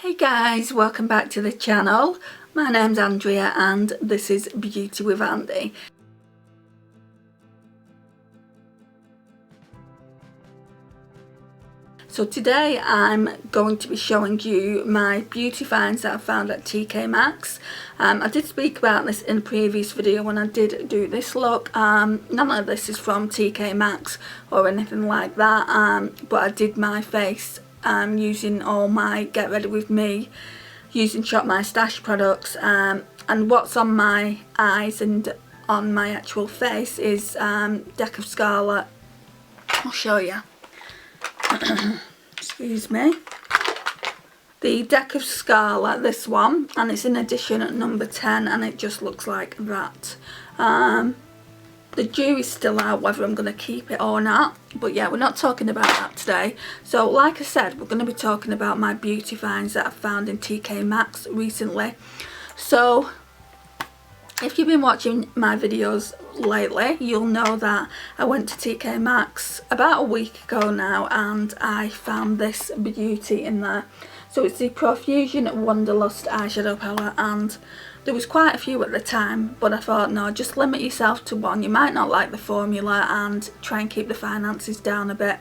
Hey guys, welcome back to the channel. My name's Andrea and this is Beauty with Andy. So today I'm going to be showing you my beauty finds that I found at TK Maxx. I did speak about this in a previous video when I did do this look. None of this is from TK Maxx or anything like that, but I did my face using all my Get Ready With Me, using Shop My Stash products, and what's on my eyes and on my actual face is Deck of Scarlet. I'll show you. Excuse me. The Deck of Scarlet, this one, and it's in edition at number 10, and it just looks like that. The jury's still out whether I'm going to keep it or not, but yeah, we're not talking about that today. So like I said, we're going to be talking about my beauty finds that I've found in TK Maxx recently. So if you've been watching my videos lately, you'll know that I went to TK Maxx about a week ago now and I found this beauty in there. So it's the Profusion Wanderlust eyeshadow palette, and there was quite a few at the time, but I thought no, just limit yourself to one. You might not like the formula and try and keep the finances down a bit.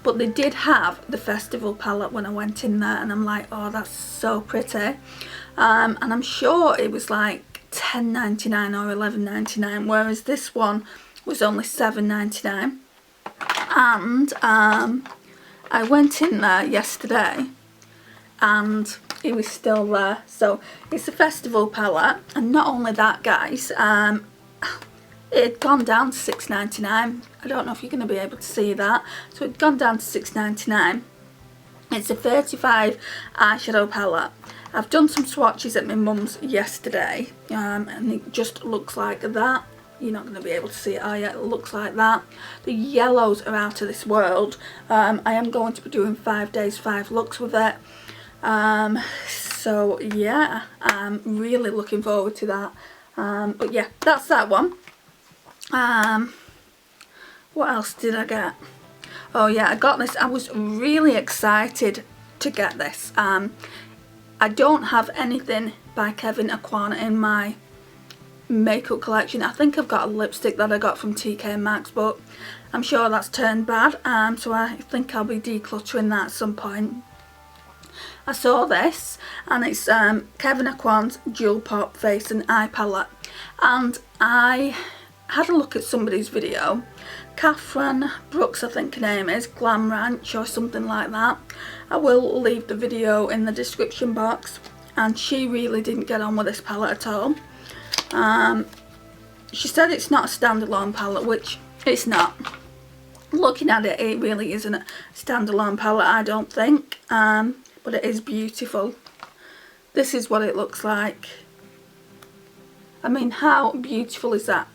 But they did have the festival palette when I went in there, and I'm like, oh, that's so pretty. And I'm sure it was like $10.99 or $11.99, whereas this one was only $7.99. And I went in there yesterday and it was still there. So it's a festival palette, and not only that, guys, it had gone down to $6.99. I don't know if you're going to be able to see that. So it's gone down to $6.99. It's a 35 eyeshadow palette. I've done some swatches at my mum's yesterday, and it just looks like that. You're not going to be able to see it, are you? It looks like that. The yellows are out of this world. I am going to be doing 5 days, 5 looks with it. So yeah, I'm really looking forward to that. But yeah, that's that one. What else did I get? Oh yeah, I got this. I was really excited to get this. I don't have anything by Kevin Aquin in my makeup collection. I think I've got a lipstick that I got from TK Maxx, but I'm sure that's turned bad. So I think I'll be decluttering that at some point. I saw this, and it's Kevin Aquin's Dual Pop Face and Eye Palette, and I had a look at somebody's video. Christina Brooke, I think her name is, Glam Ranch or something like that. I will leave the video in the description box, and she really didn't get on with this palette at all. She said it's not a standalone palette, which it's not. Looking at it, it really isn't a standalone palette, I don't think, but it is beautiful. This is what it looks like. I mean, how beautiful is that?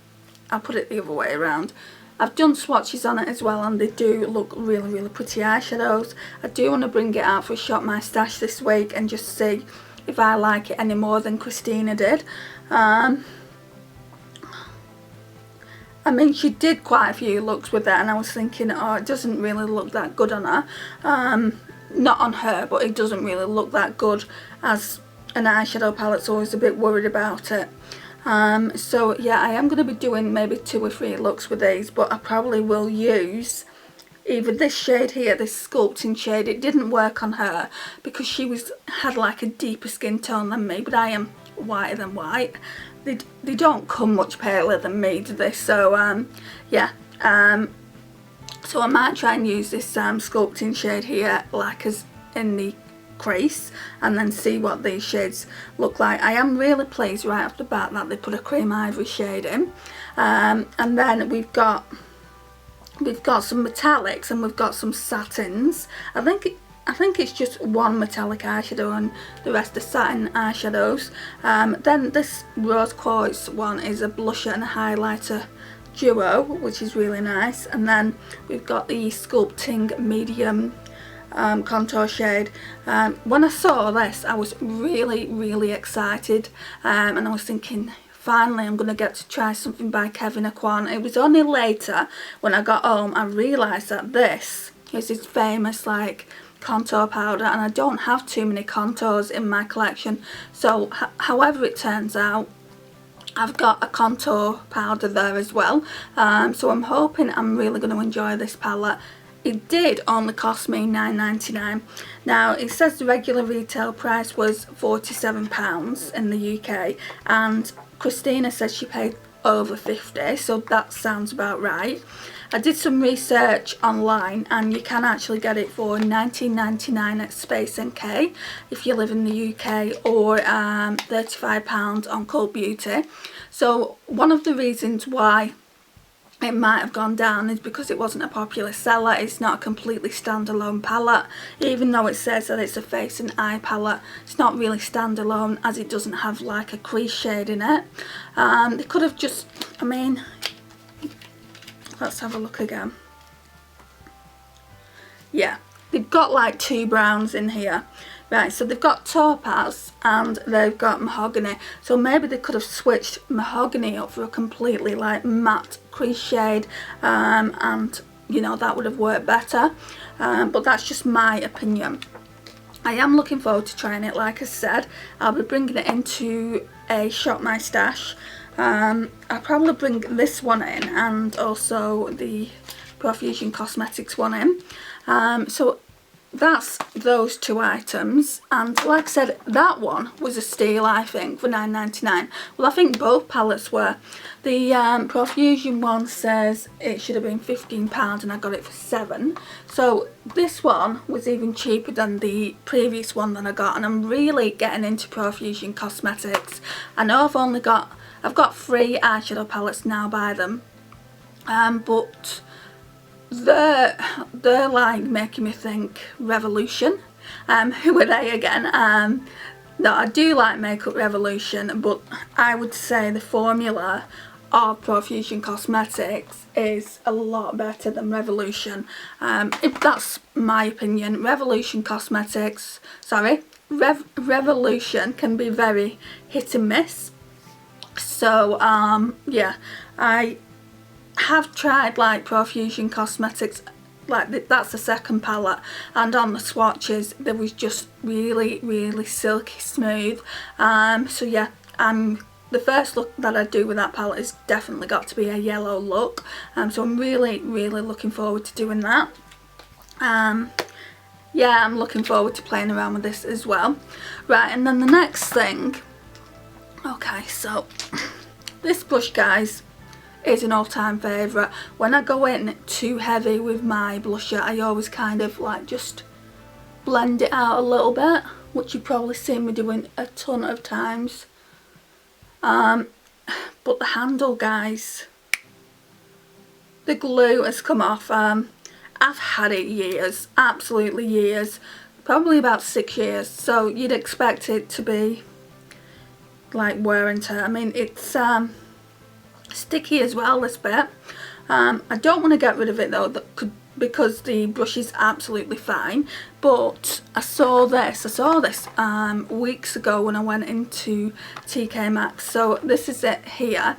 I'll put it the other way around. I've done swatches on it as well, and they do look really, really pretty eyeshadows. I do want to bring it out for a Shop My Stash this week and just see if I like it any more than Christina did. I mean, she did quite a few looks with it, and I was thinking, oh, it doesn't really look that good on her. Not on her, but it doesn't really look that good as an eyeshadow palette's always a bit worried about it. So yeah, I am going to be doing maybe 2 or 3 looks with these, but I probably will use either this shade here, this sculpting shade. It didn't work on her because she had like a deeper skin tone than me, but I am whiter than white. They don't come much paler than me, do they? So yeah, so I might try and use this sculpting shade here, like as in the crease, and then see what these shades look like. I am really pleased right off the bat that they put a cream ivory shade in, and then we've got some metallics and we've got some satins. I think it's just one metallic eyeshadow and the rest are satin eyeshadows. Then this rose quartz one is a blusher and a highlighter duo, which is really nice, and then we've got the sculpting medium contour shade. When I saw this, I was really excited, and I was thinking, finally I'm going to get to try something by Kevin Aquin. It was only later when I got home I realised that this is his famous like contour powder, and I don't have too many contours in my collection, so however it turns out, I've got a contour powder there as well. So I'm hoping I'm really going to enjoy this palette. It did only cost me £9.99. Now it says the regular retail price was £47 in the UK, and Christina says she paid over 50, so that sounds about right. I did some research online and you can actually get it for £19.99 at Space NK if you live in the UK, or £35 on Cult Beauty. So one of the reasons why it might have gone down is because it wasn't a popular seller. It's not a completely standalone palette, even though it says that it's a face and eye palette. It's not really standalone, as it doesn't have like a crease shade in it. They could have just, I mean, let's have a look again. Yeah, they've got like 2 browns in here. Right, so they've got topaz and they've got mahogany. So maybe they could have switched mahogany up for a completely like matte crease shade, and you know, that would have worked better. But that's just my opinion. I am looking forward to trying it. Like I said, I'll be bringing it into a Shop My Stash. I'll probably bring this one in and also the Profusion Cosmetics one in. So that's those 2 items, and like I said, that one was a steal I think for £9.99. Well, I think both palettes were. The Profusion one says it should have been £15 and I got it for £7, so this one was even cheaper than the previous one that I got, and I'm really getting into Profusion Cosmetics. I know I've got 3 eyeshadow palettes now by them, but they're like making me think Revolution. Who are they again? No, I do like Makeup Revolution, but I would say the formula of Profusion Cosmetics is a lot better than Revolution. If that's my opinion. Revolution Cosmetics, sorry, Revolution can be very hit and miss. So yeah, I have tried like Profusion Cosmetics, like that's the second palette, and on the swatches there was just really silky smooth. So yeah, the first look that I do with that palette has definitely got to be a yellow look, so I'm really looking forward to doing that. Yeah, I'm looking forward to playing around with this as well. Right, and then the next thing, okay, so this brush, guys, is an all-time favourite. When I go in too heavy with my blusher, I always kind of like just blend it out a little bit, which you've probably seen me doing a ton of times. But the handle, guys, the glue has come off. I've had it years, absolutely years, probably about 6 years, so you'd expect it to be like wear and tear. I mean, it's sticky as well, this bit. I don't want to get rid of it though, because the brush is absolutely fine, but I saw this weeks ago when I went into TK Maxx. So this is it here.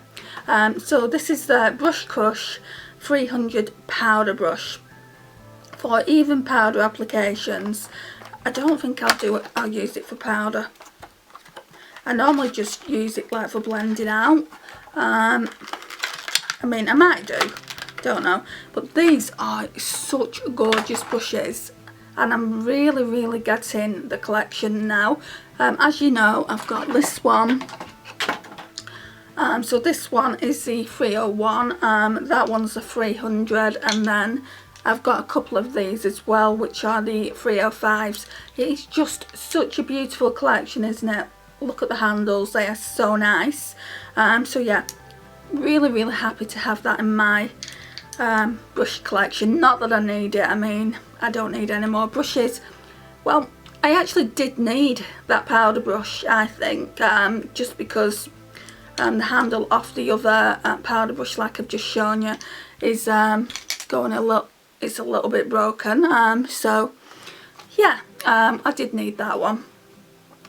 So this is the Brush Crush 300 powder brush for even powder applications. I don't think I'll use it for powder. I normally just use it like for blending out. I mean, I might do, don't know, but these are such gorgeous brushes, and I'm really getting the collection now. As you know, I've got this one. So this one is the 301, that one's the 300, and then I've got a couple of these as well, which are the 305s. It's just such a beautiful collection, isn't it? Look at the handles, they are so nice. So yeah, really happy to have that in my brush collection. Not that I need it, I mean, I don't need any more brushes. Well, I actually did need that powder brush, I think, just because the handle off the other powder brush, like I've just shown you, is it's a little bit broken. So yeah, I did need that one.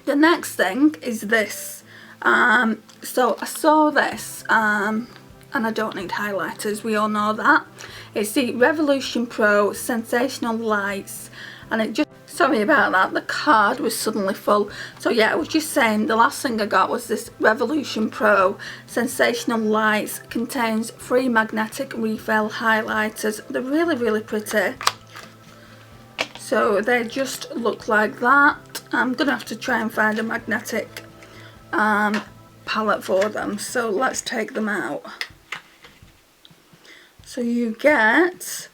The next thing is this. So I saw this, and I don't need highlighters, we all know that. It's the Revolution Pro Sensational Lights, and it just Sorry about that, the card was suddenly full. So yeah, I was just saying the last thing I got was this Revolution Pro Sensational Lights. Contains 3 magnetic refill highlighters. They're really, really pretty. So they just look like that. I'm going to have to try and find a magnetic palette for them. So let's take them out. So you get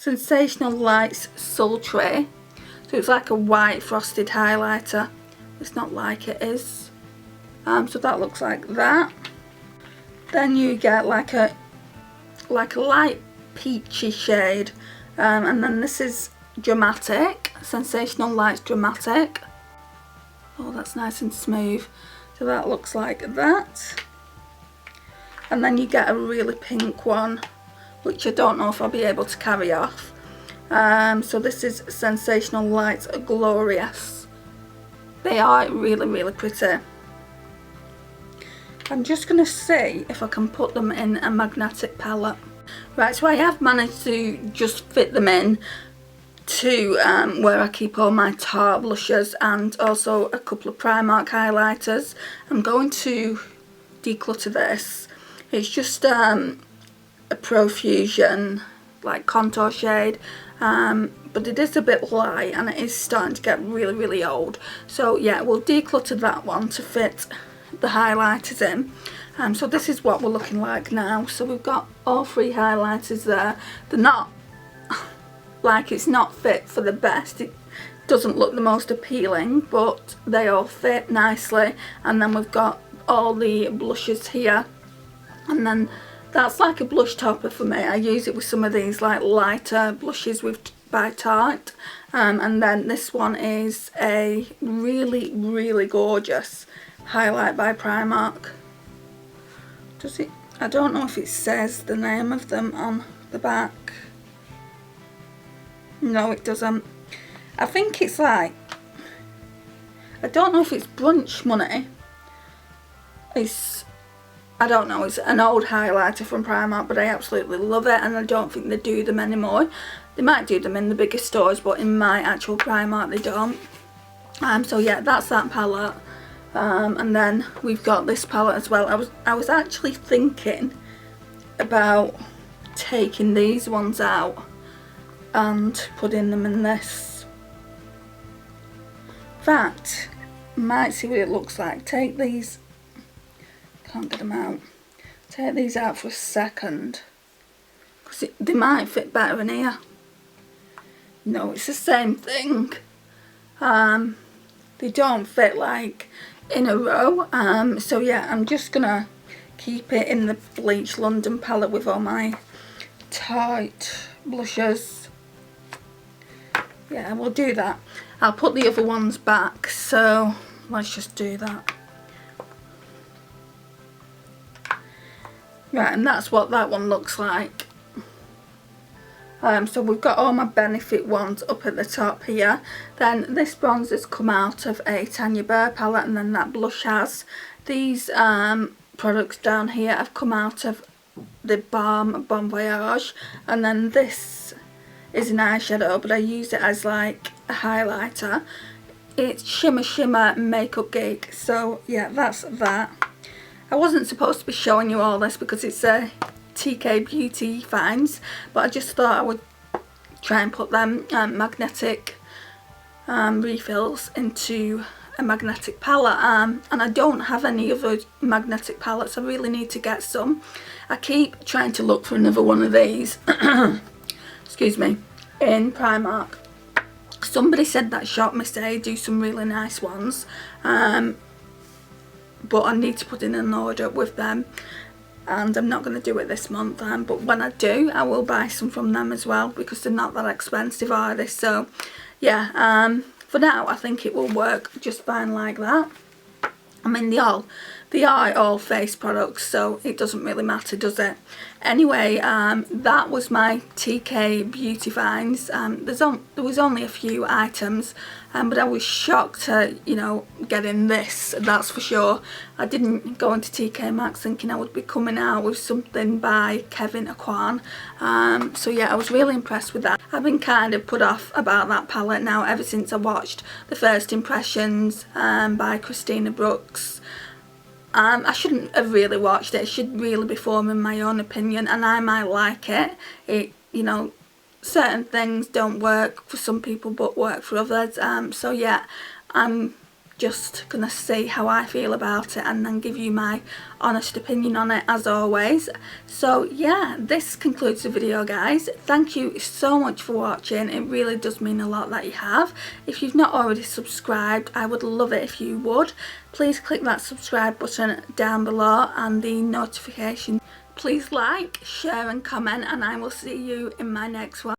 Sensational Lights Sultry. So it's like a white frosted highlighter. It's not like it is. So that looks like that. Then you get like a light peachy shade. And then this is Dramatic. Sensational Lights Dramatic. Oh, that's nice and smooth. So that looks like that. And then you get a really pink one, which I don't know if I'll be able to carry off. So this is Sensational Lights Glorious. They are really, really pretty. I'm just going to see if I can put them in a magnetic palette. Right, so I have managed to just fit them in to where I keep all my Tarte blushes and also a couple of Primark highlighters. I'm going to declutter this. It's just a Profusion like contour shade, but it is a bit light and it is starting to get really, really old. So yeah, we'll declutter that one to fit the highlighters in. So this is what we're looking like now. So we've got all 3 highlighters there. They're not like, it's not fit for the best. It doesn't look the most appealing, but they all fit nicely. And then we've got all the blushes here. And then that's like a blush topper for me. I use it with some of these like lighter blushes by Tarte. And then this one is a really, really gorgeous highlight by Primark. Does it? I don't know if it says the name of them on the back. No, it doesn't. I think it's like, I don't know if it's Brunch Money. I don't know, it's an old highlighter from Primark, but I absolutely love it, and I don't think they do them anymore. They might do them in the bigger stores, but in my actual Primark they don't. So yeah, that's that palette. And then we've got this palette as well. I was actually thinking about taking these ones out and putting them in this. In fact, might see what it looks like. Take these, can't get them out. Take these out for a second, because they might fit better in here. No, it's the same thing. They don't fit like in a row. So yeah, I'm just gonna keep it in the Bleach London palette with all my Tarte blushes. Yeah, we'll do that. I'll put the other ones back, so let's just do that. Right, and that's what that one looks like. So we've got all my Benefit ones up at the top here. Then this bronzer's come out of a Tanya Burr palette, and then that blush has. These products down here have come out of the Balm Bon Voyage, and then this is an eyeshadow, but I use it as like a highlighter. It's Shimmer Shimmer Makeup Geek. So yeah, that's that. I wasn't supposed to be showing you all this because it's a TK Beauty finds, but I just thought I would try and put them magnetic refills into a magnetic palette, and I don't have any other magnetic palettes. I really need to get some. I keep trying to look for another one of these excuse me, in Primark. Somebody said that Shop Miss A do some really nice ones, but I need to put in an order with them, and I'm not going to do it this month, but when I do, I will buy some from them as well, because they're not that expensive, are they? So yeah, for now I think it will work just fine like that. I mean, they are all face products, so it doesn't really matter, does it? Anyway, that was my TK Beauty finds. There was only a few items, but I was shocked to, you know, getting this, that's for sure. I didn't go into TK Maxx thinking I would be coming out with something by Aquin. So yeah, I was really impressed with that. I've been kind of put off about that palette now ever since I watched the First Impressions by Christina Brooke. I shouldn't have really watched it. I should really be forming my own opinion, and I might like it. You know, certain things don't work for some people but work for others. So yeah, I'm just gonna see how I feel about it and then give you my honest opinion on it as always. So yeah, this concludes the video, guys. Thank you so much for watching. It really does mean a lot that you have. If you've not already subscribed, I would love it if you would. Please click that subscribe button down below and the notification. Please like, share and comment, and I will see you in my next one.